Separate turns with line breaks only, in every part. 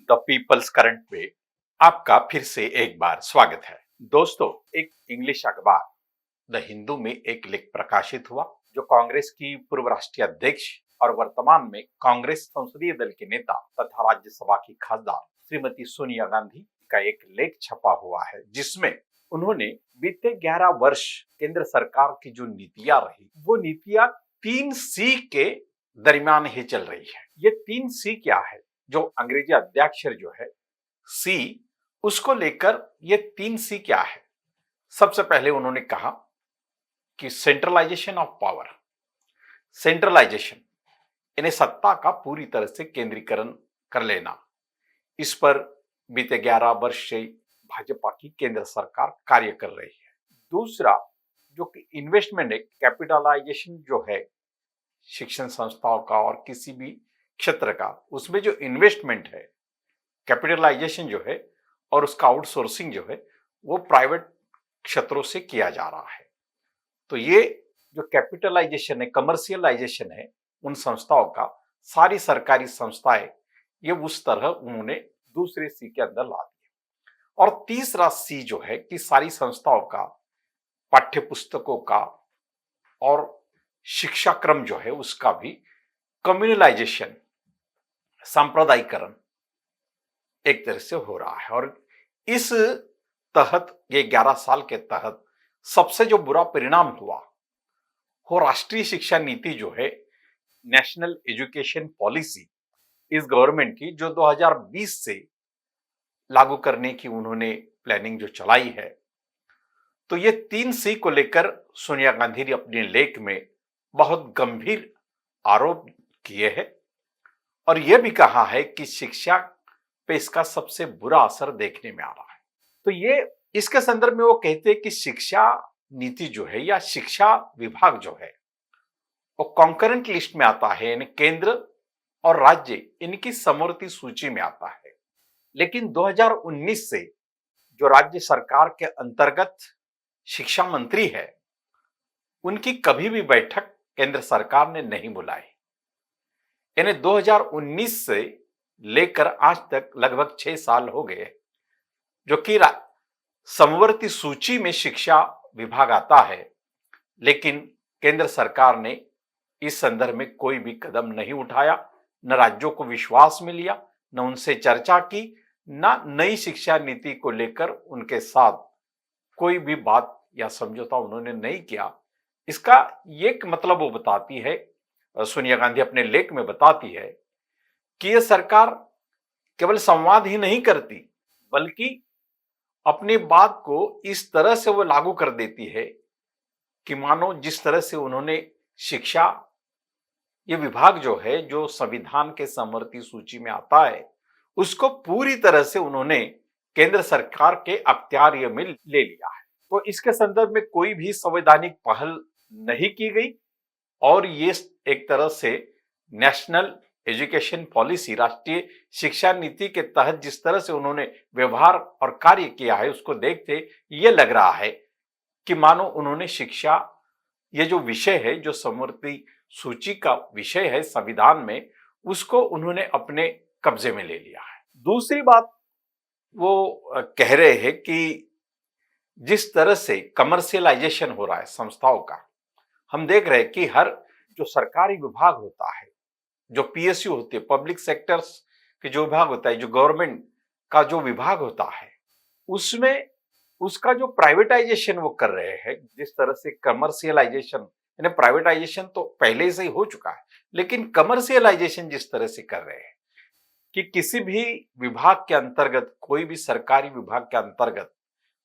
The peoples current में आपका फिर से एक बार स्वागत है। दोस्तों, एक इंग्लिश अखबार द हिंदू में एक लेख प्रकाशित हुआ जो कांग्रेस की पूर्व राष्ट्रीय अध्यक्ष और वर्तमान में कांग्रेस संसदीय दल के नेता तथा राज्यसभा की खासदार श्रीमती सोनिया गांधी का एक लेख छपा हुआ है, जिसमें उन्होंने बीते 11 वर्ष केंद्र सरकार की जो नीतियां रही वो नीतियां 3C के दरमियान ही चल रही है। ये 3C क्या है? जो अंग्रेजी अद्याक्षर जो है सी, उसको लेकर ये 3C क्या है? सबसे पहले उन्होंने कहा कि सेंट्रलाइजेशन ऑफ पावर, सेंट्रलाइजेशन यानी सत्ता का पूरी तरह से केंद्रीकरण कर लेना। इस पर बीते 11 वर्ष से भाजपा की केंद्र सरकार कार्य कर रही है। दूसरा, जो कि इन्वेस्टमेंट है, कैपिटलाइजेशन जो है शिक्षण संस्थाओं का और किसी भी क्षेत्र का, उसमें जो इन्वेस्टमेंट है, कैपिटलाइजेशन जो है और उसका आउटसोर्सिंग जो है वो प्राइवेट क्षेत्रों से किया जा रहा है। तो ये जो कैपिटलाइजेशन है, कमर्शियलाइजेशन है उन संस्थाओं का, सारी सरकारी संस्थाएं, ये उस तरह उन्होंने दूसरे सी के अंदर ला दिया। और तीसरा सी जो है कि सारी संस्थाओं का, पाठ्य पुस्तकों का और शिक्षा क्रम जो है उसका भी कम्युनलाइजेशन, सांप्रदायिकरण एक तरह से हो रहा है। और इस तहत, ये 11 साल के तहत सबसे जो बुरा परिणाम हुआ वो राष्ट्रीय शिक्षा नीति जो है, नेशनल एजुकेशन पॉलिसी इस गवर्नमेंट की, जो 2020 से लागू करने की उन्होंने प्लानिंग जो चलाई है। तो ये 3C को लेकर सोनिया गांधी ने अपने लेख में बहुत गंभीर आरोप किए हैं और यह भी कहा है कि शिक्षा पे इसका सबसे बुरा असर देखने में आ रहा है। तो ये इसके संदर्भ में वो कहते हैं कि शिक्षा नीति जो है या शिक्षा विभाग जो है वो कॉन्करेंट लिस्ट में आता है, यानी केंद्र और राज्य इनकी समवर्ती सूची में आता है। लेकिन 2019 से जो राज्य सरकार के अंतर्गत शिक्षा मंत्री है, उनकी कभी भी बैठक केंद्र सरकार ने नहीं बुलाई। यानी 2019 से लेकर आज तक लगभग 6 साल हो गए जो कि समवर्ती सूची में शिक्षा विभाग आता है, लेकिन केंद्र सरकार ने इस संदर्भ में कोई भी कदम नहीं उठाया, न राज्यों को विश्वास में लिया, न उनसे चर्चा की, न नई शिक्षा नीति को लेकर उनके साथ कोई भी बात या समझौता उन्होंने नहीं किया। इसका एक मतलब वो बताती है, सोनिया गांधी अपने लेख में बताती है कि यह सरकार केवल संवाद ही नहीं करती, बल्कि अपनी बात को इस तरह से वो लागू कर देती है कि मानो जिस तरह से उन्होंने शिक्षा, ये विभाग जो है जो संविधान के समवर्ती सूची में आता है, उसको पूरी तरह से उन्होंने केंद्र सरकार के अख्तियार में ले लिया है। तो इसके संदर्भ में कोई भी संवैधानिक पहल नहीं की गई और ये एक तरह से नेशनल एजुकेशन पॉलिसी, राष्ट्रीय शिक्षा नीति के तहत जिस तरह से उन्होंने व्यवहार और कार्य किया है, उसको देखते ये लग रहा है कि मानो उन्होंने शिक्षा, ये जो विषय है, जो समवर्ती सूची का विषय है संविधान में, उसको उन्होंने अपने कब्जे में ले लिया है। दूसरी बात वो कह रहे हैं कि जिस तरह से कमर्शियलाइजेशन हो रहा है संस्थाओं का, हम देख रहे हैं कि हर जो सरकारी विभाग होता है, जो पीएसयू होते हैं, पब्लिक सेक्टर्स के जो विभाग होता है, जो गवर्नमेंट का जो विभाग होता है, उसमें उसका जो प्राइवेटाइजेशन वो कर रहे हैं, जिस तरह से कमर्शियलाइजेशन, यानी प्राइवेटाइजेशन तो पहले से ही हो चुका है, लेकिन कमर्शियलाइजेशन जिस तरह से कर रहे हैं कि किसी भी विभाग के अंतर्गत, कोई भी सरकारी विभाग के अंतर्गत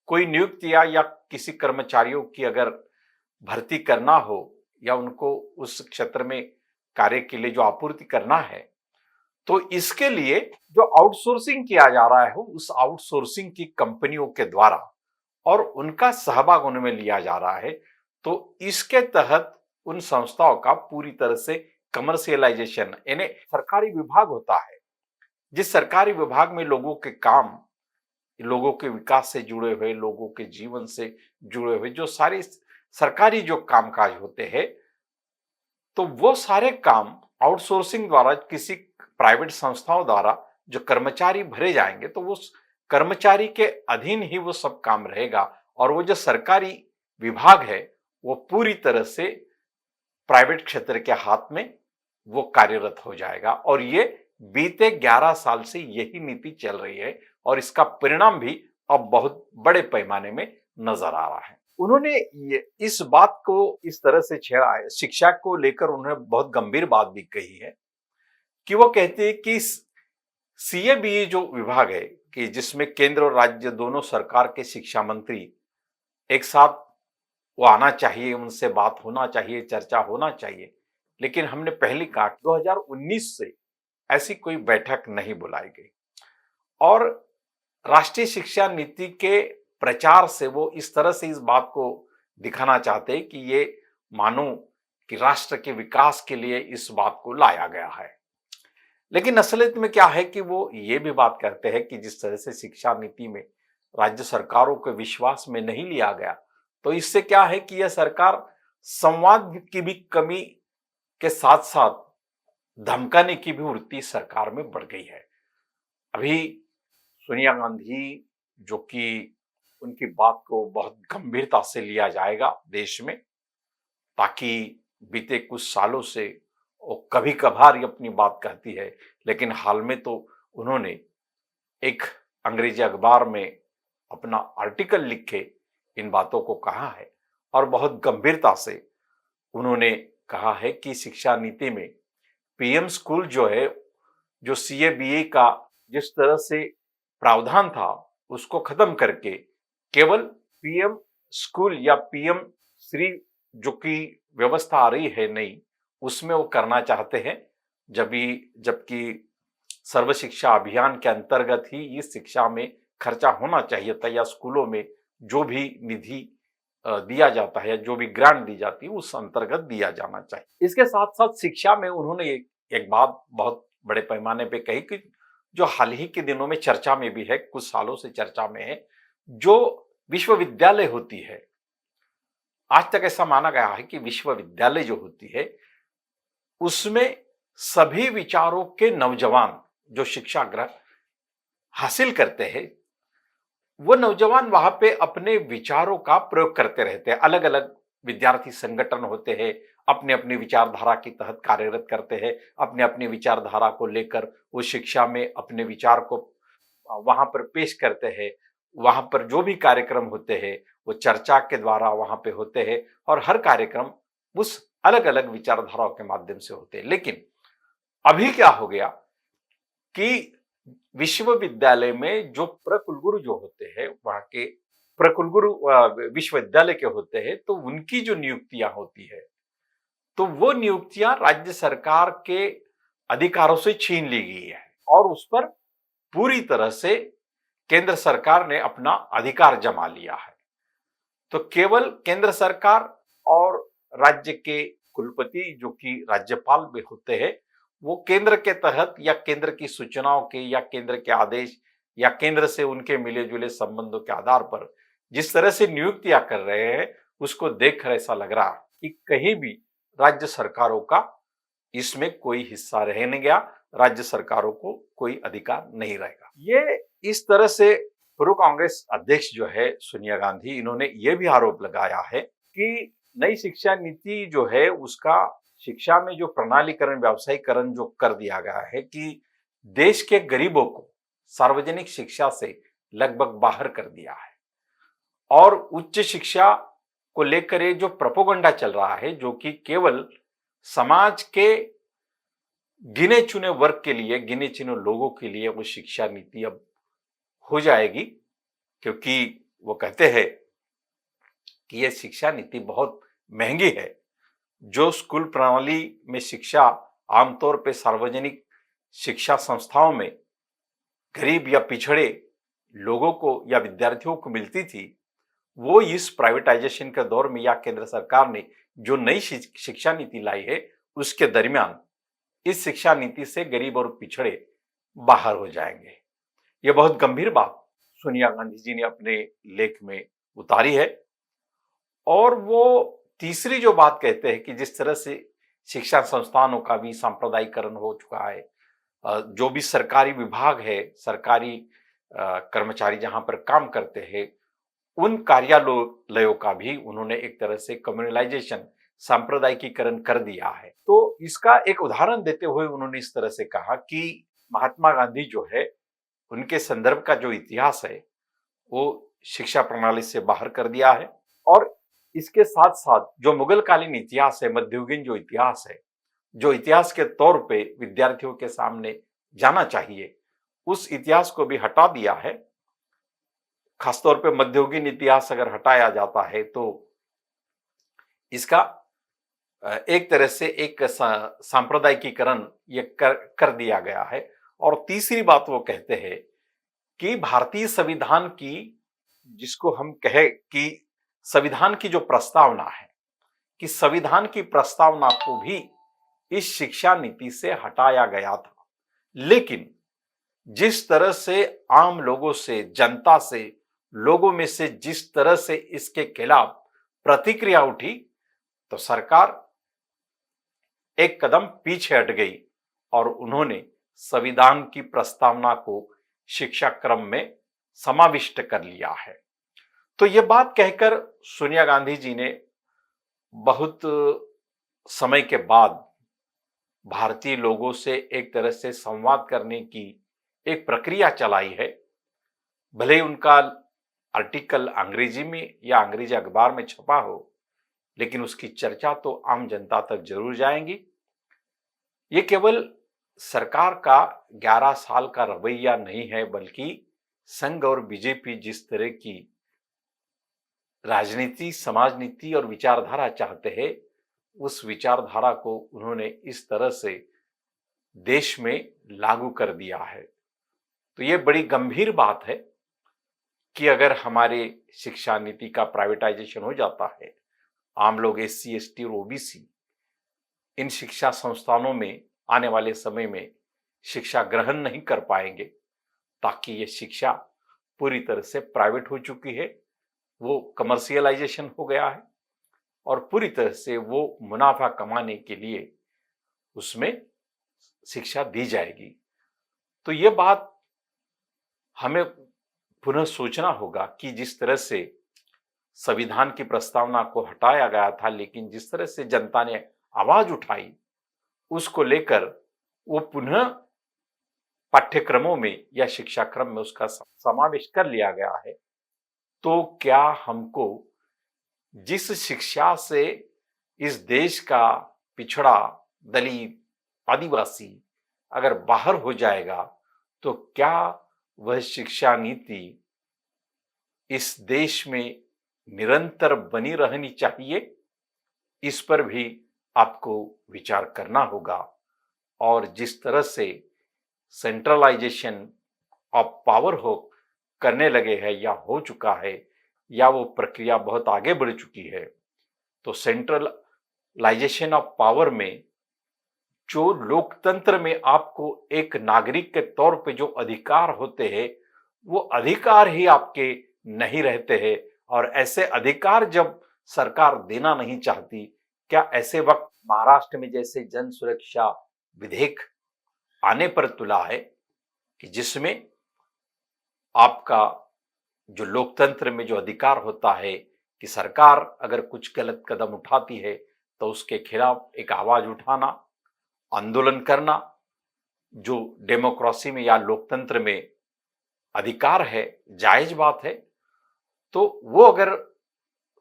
कोई नियुक्तियां या किसी कर्मचारियों की अगर भर्ती करना हो या उनको उस क्षेत्र में कार्य के लिए जो आपूर्ति करना है, तो इसके लिए जो आउटसोर्सिंग किया जा रहा है, उस आउटसोर्सिंग की कंपनियों के द्वारा और उनका सहभाग उनमें लिया जा रहा है। तो इसके तहत उन संस्थाओं का पूरी तरह से कमर्शियलाइजेशन, यानी सरकारी विभाग होता है, जिस सरकारी विभाग में लोगों के काम, लोगों के विकास से जुड़े हुए, लोगों के जीवन से जुड़े हुए जो सारे सरकारी जो कामकाज होते हैं, तो वो सारे काम आउटसोर्सिंग द्वारा, किसी प्राइवेट संस्थाओं द्वारा जो कर्मचारी भरे जाएंगे तो वो कर्मचारी के अधीन ही वो सब काम रहेगा और वो जो सरकारी विभाग है वो पूरी तरह से प्राइवेट क्षेत्र के हाथ में वो कार्यरत हो जाएगा। और ये बीते 11 साल से यही नीति चल रही है और इसका परिणाम भी अब बहुत बड़े पैमाने में नजर आ रहा है। उन्होंने इस बात को इस तरह से छेड़ा है, शिक्षा को लेकर उन्होंने बहुत गंभीर बात भी कही है कि वो कहते हैं कि सीएबीई जो विभाग है कि जिसमें केंद्र और राज्य दोनों सरकार के शिक्षा मंत्री एक साथ वो आना चाहिए, उनसे बात होना चाहिए, चर्चा होना चाहिए। लेकिन हमने पहले कहा 2019 से ऐसी कोई बैठक नहीं बुलाई गई और राष्ट्रीय शिक्षा नीति के प्रचार से वो इस तरह से इस बात को दिखाना चाहते हैं कि ये मानो कि राष्ट्र के विकास के लिए इस बात को लाया गया है। लेकिन असलियत में क्या है कि वो ये भी बात कहते हैं कि जिस तरह से शिक्षा नीति में राज्य सरकारों के विश्वास में नहीं लिया गया, तो इससे क्या है कि यह सरकार संवाद की भी कमी के साथ साथ धमकाने की भी वृत्ति सरकार में बढ़ गई है। अभी सोनिया गांधी जो कि उनकी बात को बहुत गंभीरता से लिया जाएगा देश में, ताकि बीते कुछ सालों से वो कभी कभार ही अपनी बात कहती है, लेकिन हाल में तो उन्होंने एक अंग्रेजी अखबार में अपना आर्टिकल लिख के इन बातों को कहा है और बहुत गंभीरता से उन्होंने कहा है कि शिक्षा नीति में पीएम स्कूल जो है, जो सीएबीए का जिस तरह से प्रावधान था उसको खत्म करके केवल पीएम स्कूल या पीएम श्री जो कि व्यवस्था आ रही है नई, उसमें वो करना चाहते हैं। जबकि सर्व शिक्षा अभियान के अंतर्गत ही इस शिक्षा में खर्चा होना चाहिए था या स्कूलों में जो भी निधि दिया जाता है, जो भी ग्रांट दी जाती है उस अंतर्गत दिया जाना चाहिए। इसके साथ साथ शिक्षा में उन्होंने एक बात बहुत बड़े पैमाने पे कही कि जो हाल ही के दिनों में चर्चा में भी है, कुछ सालों से चर्चा में है, जो विश्वविद्यालय होती है, आज तक ऐसा माना गया है कि विश्वविद्यालय जो होती है उसमें सभी विचारों के नौजवान जो शिक्षा ग्रहण हासिल करते हैं वो नौजवान वहां पे अपने विचारों का प्रयोग करते रहते हैं। अलग अलग विद्यार्थी संगठन होते हैं, अपने अपनी विचारधारा के तहत कार्यरत करते हैं, अपने अपनी विचारधारा को लेकर वो शिक्षा में अपने विचार को वहां पर पेश करते हैं। वहां पर जो भी कार्यक्रम होते हैं वो चर्चा के द्वारा वहां पे होते हैं और हर कार्यक्रम उस अलग अलग विचारधाराओं के माध्यम से होते हैं। लेकिन अभी क्या हो गया कि विश्वविद्यालय में जो प्रकुलगुरु जो होते हैं, वहां के प्रकुलगुरु विश्वविद्यालय के होते हैं, तो उनकी जो नियुक्तियां होती है तो वो नियुक्तियां राज्य सरकार के अधिकारों से छीन ली गई है और उस पर पूरी तरह से केंद्र सरकार ने अपना अधिकार जमा लिया है। तो केवल केंद्र सरकार और राज्य के कुलपति जो कि राज्यपाल भी होते हैं, वो केंद्र के तहत या केंद्र की सूचनाओं के या केंद्र के आदेश या केंद्र से उनके मिले जुले संबंधों के आधार पर जिस तरह से नियुक्तियां कर रहे हैं उसको देखकर ऐसा लग रहा कि कहीं भी राज्य सरकारों का इसमें कोई हिस्सा रह नहीं गया, राज्य सरकारों को कोई अधिकार नहीं रहेगा। ये इस तरह से पूर्व कांग्रेस अध्यक्ष जो है सोनिया गांधी, इन्होंने ये भी आरोप लगाया है कि नई शिक्षा नीति जो है उसका शिक्षा में जो प्रणालीकरण व्यावसायीकरण जो कर दिया गया है कि देश के गरीबों को सार्वजनिक शिक्षा से लगभग बाहर कर दिया है और उच्च शिक्षा को लेकर ये जो प्रोपोगंडा चल रहा है जो कि केवल समाज के गिने चुने वर्ग के लिए, गिने चुने लोगों के लिए वो शिक्षा नीति अब हो जाएगी, क्योंकि वो कहते हैं कि ये शिक्षा नीति बहुत महंगी है। जो स्कूल प्रणाली में शिक्षा आमतौर पे सार्वजनिक शिक्षा संस्थाओं में गरीब या पिछड़े लोगों को या विद्यार्थियों को मिलती थी, वो इस प्राइवेटाइजेशन के दौर में या केंद्र सरकार ने जो नई शिक्षा नीति लाई है उसके दरमियान इस शिक्षा नीति से गरीब और पिछड़े बाहर हो जाएंगे। ये बहुत गंभीर बात सोनिया गांधी जी ने अपने लेख में उतारी है। और वो तीसरी जो बात कहते हैं कि जिस तरह से शिक्षा संस्थानों का भी सांप्रदायिकरण हो चुका है, जो भी सरकारी विभाग है, सरकारी कर्मचारी जहां पर काम करते हैं, उन कार्यालयों का भी उन्होंने एक तरह से कम्युनलाइजेशन, सांप्रदायिकीकरण कर दिया है। तो इसका एक उदाहरण देते हुए उन्होंने इस तरह से कहा कि महात्मा गांधी जो है, उनके संदर्भ का जो इतिहास है, वो शिक्षा प्रणाली से बाहर कर दिया है। और इसके साथ साथ जो मुगल कालीन इतिहास है, मध्ययुगीन जो इतिहास है, जो इतिहास के तौर पे विद्यार्थियों के सामने जाना चाहिए, उस इतिहास को भी हटा दिया है। खासतौर पे मध्ययुगीन इतिहास अगर हटाया जाता है तो इसका एक तरह से एक सांप्रदायिकीकरण ये कर दिया गया है। और तीसरी बात वो कहते हैं कि भारतीय संविधान की, जिसको हम कहे कि संविधान की जो प्रस्तावना है, कि संविधान की प्रस्तावना को भी इस शिक्षा नीति से हटाया गया था। लेकिन जिस तरह से आम लोगों से, जनता से, लोगों में से जिस तरह से इसके खिलाफ प्रतिक्रिया उठी, तो सरकार एक कदम पीछे हट गई और उन्होंने संविधान की प्रस्तावना को शिक्षा क्रम में समाविष्ट कर लिया है। तो ये बात कहकर सोनिया गांधी जी ने बहुत समय के बाद भारतीय लोगों से एक तरह से संवाद करने की एक प्रक्रिया चलाई है। भले ही उनका आर्टिकल अंग्रेजी में या अंग्रेजी अखबार में छपा हो, लेकिन उसकी चर्चा तो आम जनता तक जरूर जाएंगी। ये केवल सरकार का 11 साल का रवैया नहीं है, बल्कि संघ और बीजेपी जिस तरह की राजनीति, समाज नीति और विचारधारा चाहते हैं, उस विचारधारा को उन्होंने इस तरह से देश में लागू कर दिया है। तो ये बड़ी गंभीर बात है कि अगर हमारे शिक्षा नीति का प्राइवेटाइजेशन हो जाता है, आम लोग एससी, एसटी और ओबीसी इन शिक्षा संस्थानों में आने वाले समय में शिक्षा ग्रहण नहीं कर पाएंगे, ताकि ये शिक्षा पूरी तरह से प्राइवेट हो चुकी है, वो कमर्शियलाइजेशन हो गया है और पूरी तरह से वो मुनाफा कमाने के लिए उसमें शिक्षा दी जाएगी। तो ये बात हमें पुनः सोचना होगा कि जिस तरह से संविधान की प्रस्तावना को हटाया गया था, लेकिन जिस तरह से जनता ने आवाज उठाई, उसको लेकर वो पुनः पाठ्यक्रमों में या शिक्षा क्रम में उसका समावेश कर लिया गया है। तो क्या हमको जिस शिक्षा से इस देश का पिछड़ा, दलित, आदिवासी अगर बाहर हो जाएगा, तो क्या वह शिक्षा नीति इस देश में निरंतर बनी रहनी चाहिए? इस पर भी आपको विचार करना होगा। और जिस तरह से सेंट्रलाइजेशन ऑफ पावर हो करने लगे हैं या हो चुका है, या वो प्रक्रिया बहुत आगे बढ़ चुकी है, तो सेंट्रलाइजेशन ऑफ पावर में जो लोकतंत्र में आपको एक नागरिक के तौर पे जो अधिकार होते हैं, वो अधिकार ही आपके नहीं रहते हैं। और ऐसे अधिकार जब सरकार देना नहीं चाहती, क्या ऐसे वक्त महाराष्ट्र में जैसे जन सुरक्षा विधेयक आने पर तुला है कि जिसमें आपका जो लोकतंत्र में जो अधिकार होता है कि सरकार अगर कुछ गलत कदम उठाती है तो उसके खिलाफ एक आवाज उठाना, आंदोलन करना, जो डेमोक्रेसी में या लोकतंत्र में अधिकार है, जायज बात है। तो वो अगर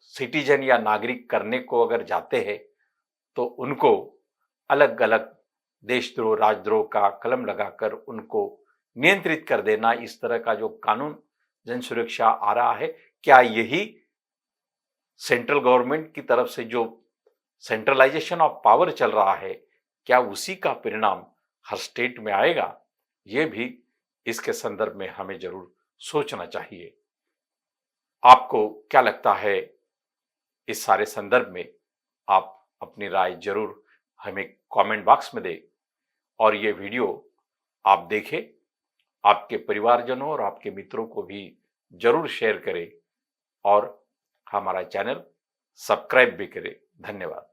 सिटीजन या नागरिक करने को अगर जाते हैं, तो उनको अलग अलग देशद्रोह, राजद्रोह का कलम लगाकर उनको नियंत्रित कर देना, इस तरह का जो कानून जन सुरक्षा आ रहा है, क्या यही सेंट्रल गवर्नमेंट की तरफ से जो सेंट्रलाइजेशन ऑफ पावर चल रहा है, क्या उसी का परिणाम हर स्टेट में आएगा? ये भी इसके संदर्भ में हमें जरूर सोचना चाहिए। आपको क्या लगता है इस सारे संदर्भ में? आप अपनी राय जरूर हमें कमेंट बॉक्स में दें और ये वीडियो आप देखें, आपके परिवारजनों और आपके मित्रों को भी जरूर शेयर करें और हमारा चैनल सब्सक्राइब भी करें। धन्यवाद।